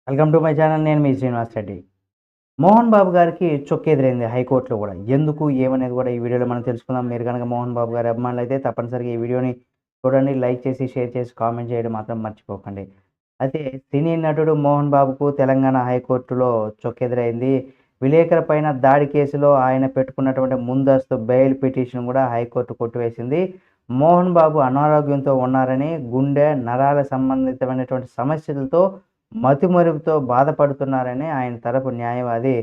Welcome to my channel. నేను మీ శ్రీనివాస్ రెడ్డి. మోహన్ బాబు గారికి చొక్కెదురైంది హైకోర్టులో గూడా. ఎందుకు, ఏమనేది గూడా ఈ వీడియోలో మనం తెలుసుకుందాం. మీరు గనక మోహన్ బాబు గారి అభిమానులైతే తప్పనిసరిగా ఈ వీడియోని చూడండి. లైక్ చేసి, షేర్ చేసి, కామెంట్ చేయడం మాత్రం మర్చిపోకండి. అయితే సినీ నటుడు మోహన్ బాబుకు తెలంగాణ హైకోర్టులో చొక్కెదురైంది. విలేకరుల పైన దాడి కేసులో ఆయన పెట్టుకున్నటువంటి ముందస్తు బెయిల్ పిటిషన్ గూడా హైకోర్టు కొట్టివేసింది. మోహన్ బాబు అనారోగ్యంతో ఉన్నారని, గుండె, నరాల సంబంధితమైనటువంటి సమస్యలతో మతిమరుపుతో బాధపడుతున్నారని ఆయన తరపు న్యాయవాది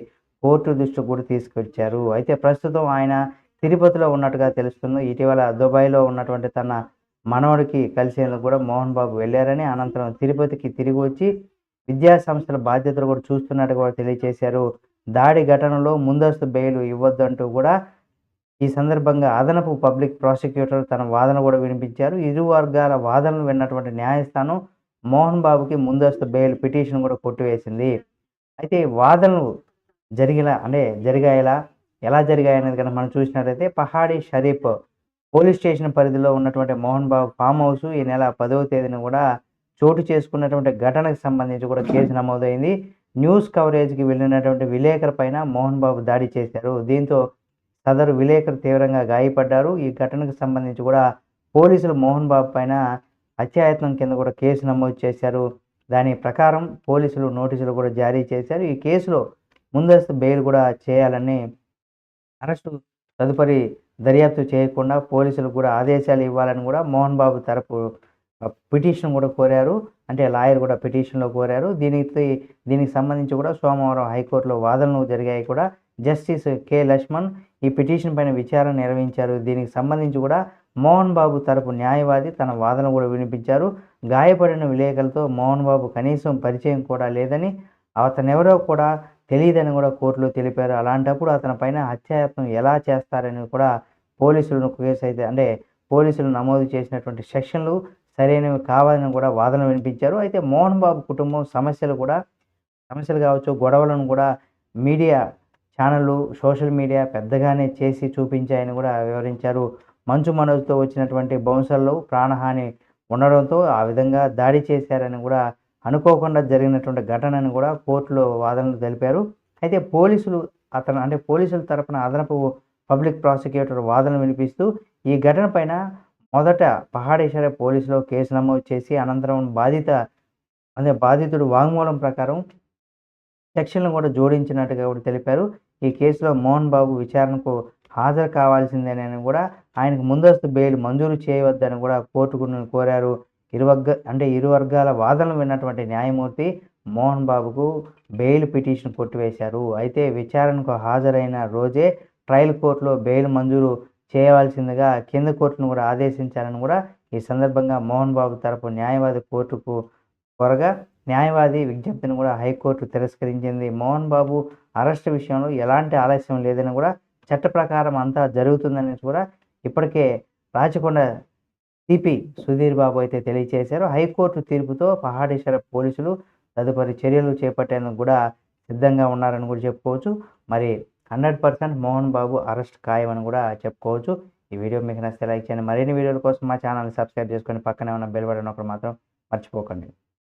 కోర్టు దృష్టికి కూడా తీసుకొచ్చారు. అయితే ప్రస్తుతం ఆయన తిరుపతిలో ఉన్నట్టుగా తెలుస్తుంది. ఇటీవల దుబాయ్‌లో ఉన్నటువంటి తన మనవడికి కలిసేందుకు కూడా మోహన్ బాబు వెళ్లారని, అనంతరం తిరుపతికి తిరిగి వచ్చి విద్యా సంస్థల బాధ్యతలు కూడా చూస్తున్నట్టు కూడా తెలియజేశారు. దాడి ఘటనలో ముందస్తు బెయిల్ ఇవ్వొద్దంటూ కూడా ఈ సందర్భంగా అదనపు పబ్లిక్ ప్రాసిక్యూటర్ తన వాదన కూడా వినిపించారు. ఇరు వర్గాల వాదనలు విన్నటువంటి న్యాయస్థానం మోహన్ బాబుకి ముందస్తు బెయిల్ పిటిషన్ కూడా కొట్టివేసింది. అయితే వాదనలు జరిగాయలా? ఎలా జరిగాయనేది గనుక మనం చూసినట్లయితే పహాడీ షరీఫ్ పోలీస్ స్టేషన్ పరిధిలో ఉన్నటువంటి మోహన్ బాబు ఫామ్ హౌస్ ఈ నెల 10వ తేదీన కూడా చోటు చేసుకున్నటువంటి ఘటనకు సంబంధించి కూడా కేసు నమోదైంది. న్యూస్ కవరేజ్‌కి వెళ్ళినటువంటి విలేకరు పైన మోహన్ బాబు దాడి చేశారు. దీంతో సదరు విలేకరు తీవ్రంగా గాయపడ్డారు. ఈ ఘటనకు సంబంధించి కూడా పోలీసులు మోహన్ బాబు పైన హత్యాయత్నం కింద కూడా కేసు నమోదు చేశారు. దాని ప్రకారం పోలీసులు నోటీసులు కూడా జారీ చేశారు. ఈ కేసులో ముందస్తు బెయిల్ కూడా చేయాలని, అరెస్టు తదుపరి దర్యాప్తు చేయకుండా పోలీసులకు కూడా ఆదేశాలు ఇవ్వాలని కూడా మోహన్ బాబు తరపు పిటిషన్ కూడా కోరారు. అంటే లాయర్ కూడా పిటిషన్‌లో కోరారు. దీనికి సంబంధించి కూడా సోమవారం హైకోర్టులో వాదనలు జరిగాయి కూడా. Justice K. లక్ష్మణ్ ఈ పిటిషన్ పైన విచారణ నిర్వహించారు. దీనికి సంబంధించి కూడా మోహన్ బాబు తరపు న్యాయవాది తన వాదన కూడా వినిపించారు. గాయపడిన విలేకరులతో మోహన్ బాబు కనీసం పరిచయం కూడా లేదని, అతనెవరో కూడా తెలీదని కూడా కోర్టులో తెలిపారు. అలాంటప్పుడు అతని పైన హత్యాయత్నం ఎలా చేస్తారని కూడా పోలీసులు నమోదు చేసినటువంటి సెక్షన్లు సరైనవి కావాలని కూడా వాదన వినిపించారు. అయితే మోహన్ బాబు కుటుంబం సమస్యలు కావచ్చు, గొడవలను కూడా మీడియా ఛానళ్ళు, సోషల్ మీడియా పెద్దగానే చేసి చూపించాయని కూడా వివరించారు. మంచు మనోజ్‌తో వచ్చినటువంటి బౌన్సర్‌లో ప్రాణహాని ఉండడంతో ఆ విధంగా దాడి చేశారని కూడా అనుకోకుండా జరిగినటువంటి ఘటనని కూడా కోర్టులో వాదనలు తెలిపారు. అయితే పోలీసుల తరపున అదనపు పబ్లిక్ ప్రాసిక్యూటర్ వాదనలు వినిపిస్తూ ఈ ఘటన పైన మొదట పహాడేశ్వర పోలీసులో కేసు నమోదు చేసి, అనంతరం బాధితుడు వాంగ్మూలం ప్రకారం సెక్షన్‌లు కూడా జోడించినట్టుగా కూడా తెలిపారు. ఈ కేసులో మోహన్ బాబు విచారణకు హాజరు కావాల్సిందేనని కూడా, ఆయనకు ముందస్తు బెయిల్ మంజూరు చేయవద్దని కూడా కోర్టును కోరారు. ఇరు వర్గాల వాదనలు విన్నటువంటి న్యాయమూర్తి మోహన్ బాబుకు బెయిల్ పిటిషన్ కొట్టివేశారు. అయితే విచారణకు హాజరైన రోజే ట్రయల్ కోర్టులో బెయిల్ మంజూరు చేయవలసిందిగా కింద కోర్టును కూడా ఆదేశించారని కూడా ఈ సందర్భంగా మోహన్ బాబు తరపు న్యాయవాది కోర్టుకు కోరగా, న్యాయవాది విజ్ఞప్తిని కూడా హైకోర్టు తిరస్కరించింది. మోహన్ బాబు అరెస్టు విషయంలో ఎలాంటి ఆలస్యం లేదని కూడా, చట్ట ప్రకారం అంతా జరుగుతుందని కూడా ఇప్పటికే రాచకొండ సిపి సుధీర్ బాబు అయితే తెలియజేశారు. హైకోర్టు తీర్పుతో పహాడేశ్వర పోలీసులు తదుపరి చర్యలు చేపట్టేందుకు కూడా సిద్ధంగా ఉన్నారని కూడా చెప్పుకోవచ్చు. మరి 100% మోహన్ బాబు అరెస్ట్ ఖాయమని కూడా చెప్పుకోవచ్చు. ఈ వీడియో మీకు నచ్చితే లైక్ చేయండి. మరిన్ని వీడియోల కోసం మా ఛానల్‌ని సబ్స్క్రైబ్ చేసుకొని పక్కనే ఉన్న బెల్ బటన్ నొక్కడం మాత్రం మర్చిపోకండి.